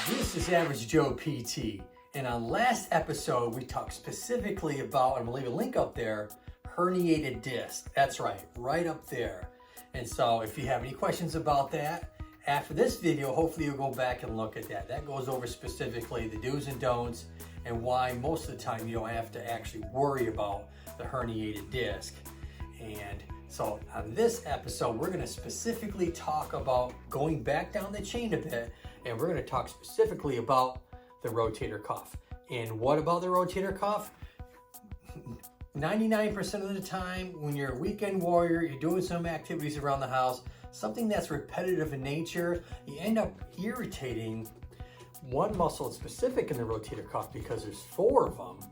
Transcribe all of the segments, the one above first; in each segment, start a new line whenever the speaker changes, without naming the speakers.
This is Average Joe PT, and on last episode we talked specifically about, I'm going to leave a link up there, herniated disc. That's right up there. And so if you have any questions about that, after this video, hopefully you'll go back and look at that. That goes over specifically the do's and don'ts and why most of the time you don't have to actually worry about the herniated disc. And so on this episode, we're going to specifically talk about going back down the chain a bit, and we're going to talk specifically about the rotator cuff. And what about the rotator cuff? 99% of the time, when you're a weekend warrior, you're doing some activities around the house, something that's repetitive in nature, you end up irritating one muscle specific in the rotator cuff because there's 4 of them.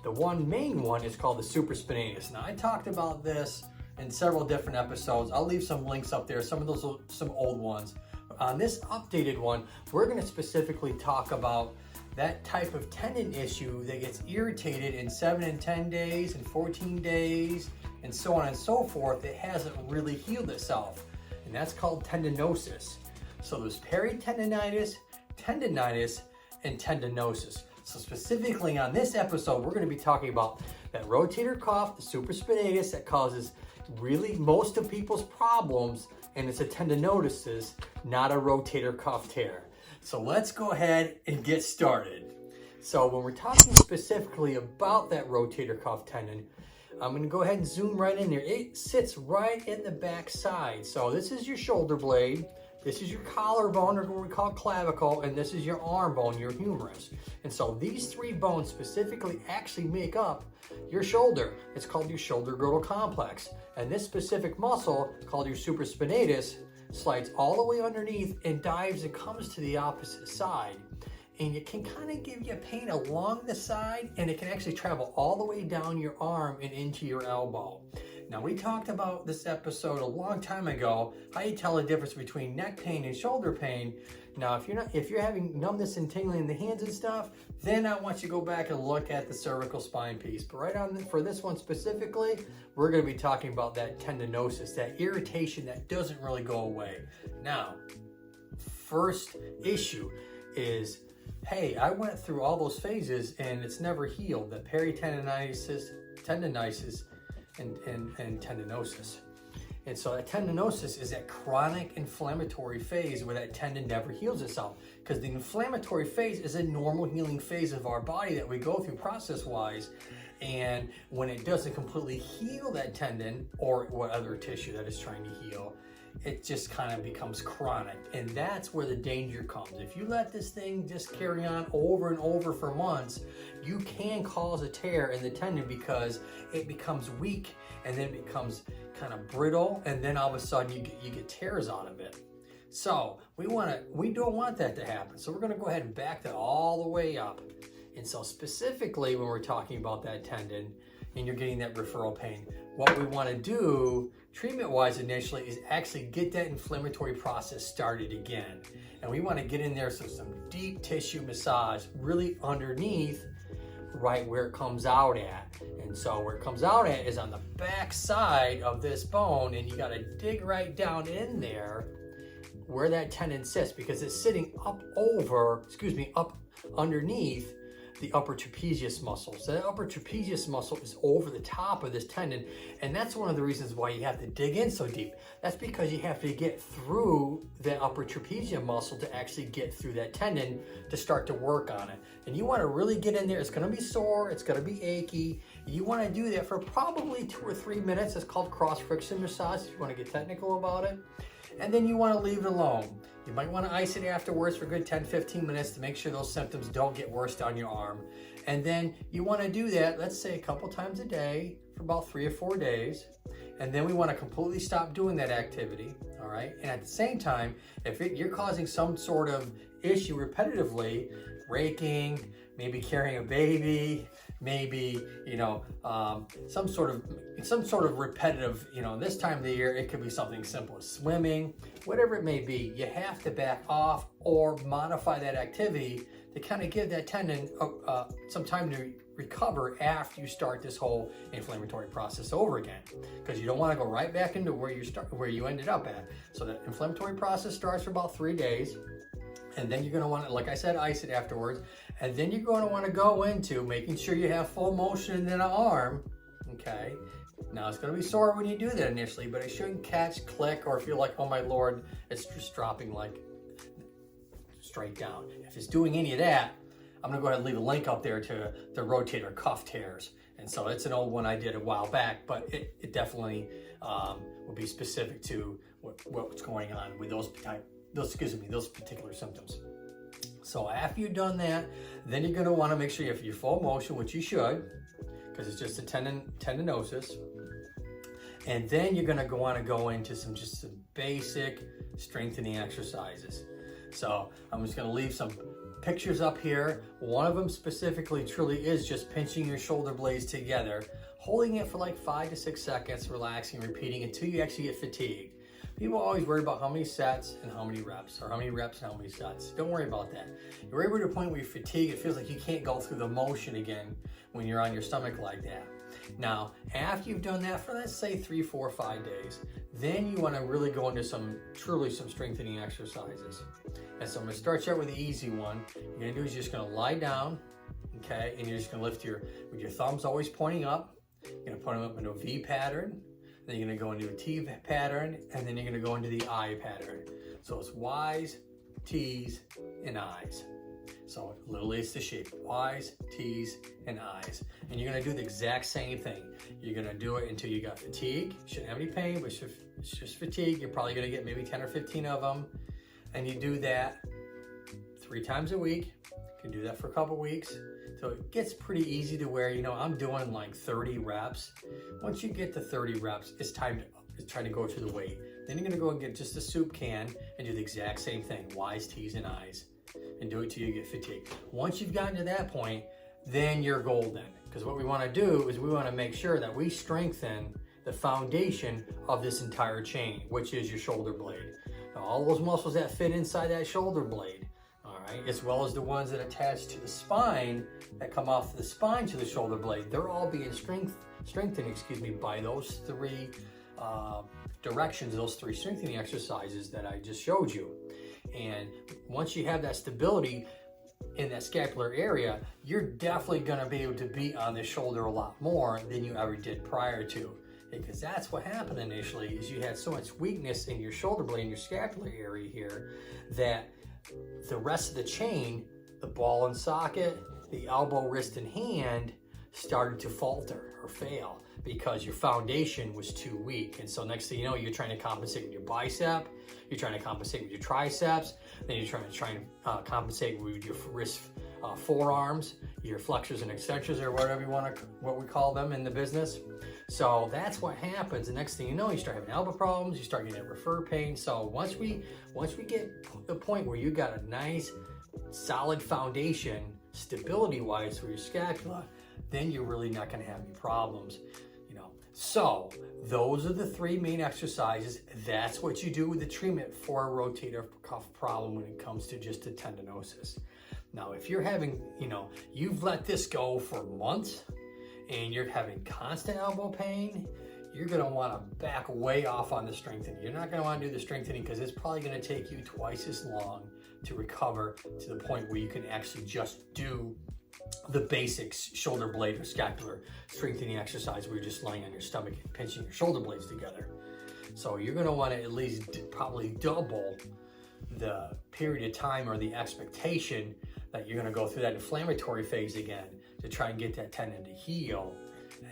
The one main one is called the supraspinatus. Now, I talked about this in several different episodes. I'll leave some links up there, some of those are some old ones. On this updated one, we're going to specifically talk about that type of tendon issue that gets irritated in 7 and 10 days and 14 days and so on and so forth. It hasn't really healed itself, and that's called tendinosis. So there's peritendinitis, tendinitis, and tendinosis. So specifically on this episode, we're going to be talking about that rotator cuff, the supraspinatus, that causes really most of people's problems, and it's a tendinosis, not a rotator cuff tear. So let's go ahead and get started. So when we're talking specifically about that rotator cuff tendon, I'm going to go ahead and zoom right in there. It sits right in the back side. So this is your shoulder blade, this is your collarbone, or what we call clavicle, and this is your arm bone, your humerus. And so these 3 bones specifically actually make up your shoulder. It's called your shoulder girdle complex. And this specific muscle, called your supraspinatus, slides all the way underneath and dives and comes to the opposite side. And it can kind of give you pain along the side, and it can actually travel all the way down your arm and into your elbow. Now, we talked about this episode a long time ago, how you tell the difference between neck pain and shoulder pain. Now, if you're having numbness and tingling in the hands and stuff, then I want you to go back and look at the cervical spine piece. But for this one specifically, we're going to be talking about that tendinosis, that irritation that doesn't really go away. Now, first issue is, hey, I went through all those phases and it's never healed. The peritendinitis, tendinitis, and tendinosis. And so that tendinosis is that chronic inflammatory phase where that tendon never heals itself, because the inflammatory phase is a normal healing phase of our body that we go through process-wise. And when it doesn't completely heal that tendon or what other tissue that is trying to heal, it just kind of becomes chronic. And that's where the danger comes. If you let this thing just carry on over and over for months, you can cause a tear in the tendon because it becomes weak and then it becomes kind of brittle, and then all of a sudden you get tears out of it. So we don't want that to happen. So we're going to go ahead and back that all the way up. And so specifically when we're talking about that tendon and you're getting that referral pain, what we want to do treatment-wise initially is actually get that inflammatory process started again. And we want to get in there some deep tissue massage really underneath, right where it comes out at. And so where it comes out at is on the back side of this bone, and you got to dig right down in there where that tendon sits, because it's sitting up underneath the upper trapezius muscle. So that upper trapezius muscle is over the top of this tendon, and that's one of the reasons why you have to dig in so deep. That's because you have to get through the upper trapezius muscle to actually get through that tendon to start to work on it. And you want to really get in there. It's going to be sore, it's going to be achy. You want to do that for probably 2 or 3 minutes. It's called cross friction massage if you want to get technical about it. And then you want to leave it alone. You might want to ice it afterwards for a good 10-15 minutes to make sure those symptoms don't get worse down your arm. And then you want to do that, let's say a couple times a day for about 3 or 4 days. And then we want to completely stop doing that activity, all right? And at the same time, if you're causing some sort of issue repetitively, raking, maybe carrying a baby, maybe, some sort of repetitive, this time of the year, it could be something simple as swimming, whatever it may be, you have to back off or modify that activity to kind of give that tendon some time to recover after you start this whole inflammatory process over again, because you don't want to go right back into where you ended up at. So that inflammatory process starts for about 3 days. And then you're going to want to, like I said, ice it afterwards. And then you're going to want to go into making sure you have full motion in the arm. Okay. Now it's going to be sore when you do that initially, but it shouldn't catch, click, or feel like, oh my Lord, it's just dropping like straight down. If it's doing any of that, I'm going to go ahead and leave a link up there to the rotator cuff tears. And so it's an old one I did a while back, but it definitely will be specific to what's going on with those particular symptoms. So after you've done that, then you're going to want to make sure you have your full motion, which you should, because it's just a tendinosis. And then you're going to want to go into some basic strengthening exercises. So I'm just going to leave some pictures up here. One of them specifically truly is just pinching your shoulder blades together, holding it for like 5 to 6 seconds, relaxing, repeating until you actually get fatigued. People always worry about how many sets and how many reps, or how many reps and how many sets. Don't worry about that. You're able to the point where you're fatigued, it feels like you can't go through the motion again when you're on your stomach like that. Now, after you've done that for, let's say, 3, 4, 5 days, then you want to really go into some strengthening exercises. And so I'm going to start you out with the easy one. You're going to do is you're just going to lie down, okay, and you're just going to lift with your thumbs always pointing up. You're going to put them up into a V pattern. Then you're going to go into a T pattern, and then you're going to go into the I pattern. So it's Y's, T's, and I's. So literally it's the shape, Y's, T's, and I's. And you're going to do the exact same thing. You're going to do it until you got fatigue. You shouldn't have any pain, but it's just fatigue. You're probably going to get maybe 10 or 15 of them. And you do that 3 times a week. You can do that for a couple weeks. So it gets pretty easy to where, I'm doing like 30 reps. Once you get to 30 reps, it's time to go to the weight. Then you're going to go and get just a soup can and do the exact same thing, Y's, T's, and I's, and do it till you get fatigued. Once you've gotten to that point, then you're golden. Because what we want to do is we want to make sure that we strengthen the foundation of this entire chain, which is your shoulder blade. Now, all those muscles that fit inside that shoulder blade, all right, as well as the ones that attach to the spine, that come off the spine to the shoulder blade, they're all being strengthened, by those 3 directions, those 3 strengthening exercises that I just showed you. And once you have that stability in that scapular area, you're definitely going to be able to be on the shoulder a lot more than you ever did prior to. Because that's what happened initially, is you had so much weakness in your shoulder blade, in your scapular area here, that the rest of the chain, the ball and socket, the elbow, wrist, and hand started to falter or fail because your foundation was too weak. And so next thing you know, you're trying to compensate with your bicep, you're trying to compensate with your triceps, then you're trying to compensate with your wrist, forearms, your flexors and extensors, or whatever what we call them in the business. So that's what happens. The next thing you know, you start having elbow problems, you start getting refer pain. So once we get to the point where you got a nice solid foundation, stability-wise for your scapula, then you're really not going to have any problems. So those are the 3 main exercises. That's what you do with the treatment for a rotator cuff problem when it comes to just a tendinosis. Now, if you're having, you've let this go for months and you're having constant elbow pain, you're going to want to back way off on the strengthening. You're not going to want to do the strengthening because it's probably going to take you twice as long to recover to the point where you can actually just do the basic shoulder blade or scapular strengthening exercise where you're just lying on your stomach and pinching your shoulder blades together. So you're going to want to at least probably double the period of time or the expectation that you're going to go through that inflammatory phase again to try and get that tendon to heal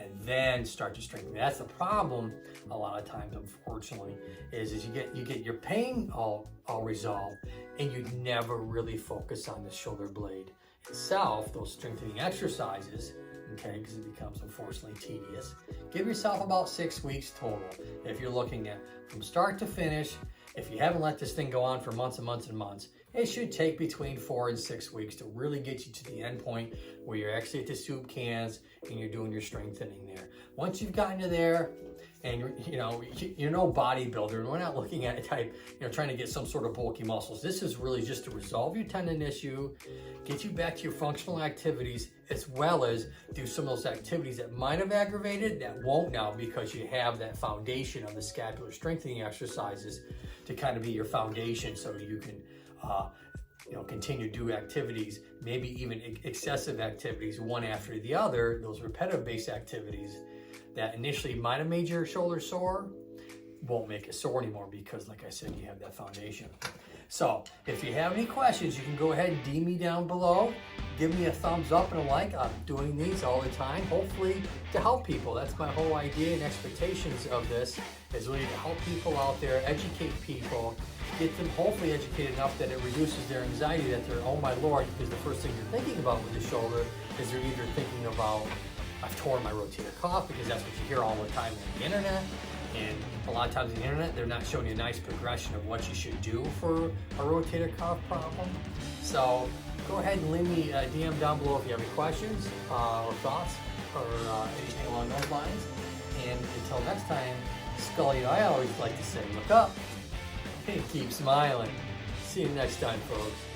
and then start to strengthen. That's the problem a lot of times, unfortunately, is you get your pain all resolved and you never really focus on the shoulder blade itself, those strengthening exercises, okay, because it becomes unfortunately tedious. Give yourself about 6 weeks total if you're looking at from start to finish. If you haven't let this thing go on for months and months and months, it should take between 4 and 6 weeks to really get you to the end point where you're actually at the soup cans and you're doing your strengthening there. Once you've gotten to there, and you're no bodybuilder, and we're not looking at trying to get some sort of bulky muscles. This is really just to resolve your tendon issue, get you back to your functional activities, as well as do some of those activities that might have aggravated that won't now, because you have that foundation of the scapular strengthening exercises to kind of be your foundation, so you can continue to do activities, maybe even excessive activities, one after the other, those repetitive based activities that initially might have made your shoulder sore, won't make it sore anymore because, like I said, you have that foundation. So if you have any questions, you can go ahead and DM me down below. Give me a thumbs up and a like. I'm doing these all the time, hopefully to help people. That's my whole idea and expectations of this, is really to help people out there, educate people, get them hopefully educated enough that it reduces their anxiety, that they're, oh my Lord, because the first thing you're thinking about with the shoulder is they're either thinking about, I've torn my rotator cuff, because that's what you hear all the time on the internet. And a lot of times on the internet, they're not showing you a nice progression of what you should do for a rotator cuff problem. So go ahead and leave me a DM down below if you have any questions or thoughts or anything along those lines. And until next time, Scully, I always like to say, look up and keep smiling. See you next time, folks.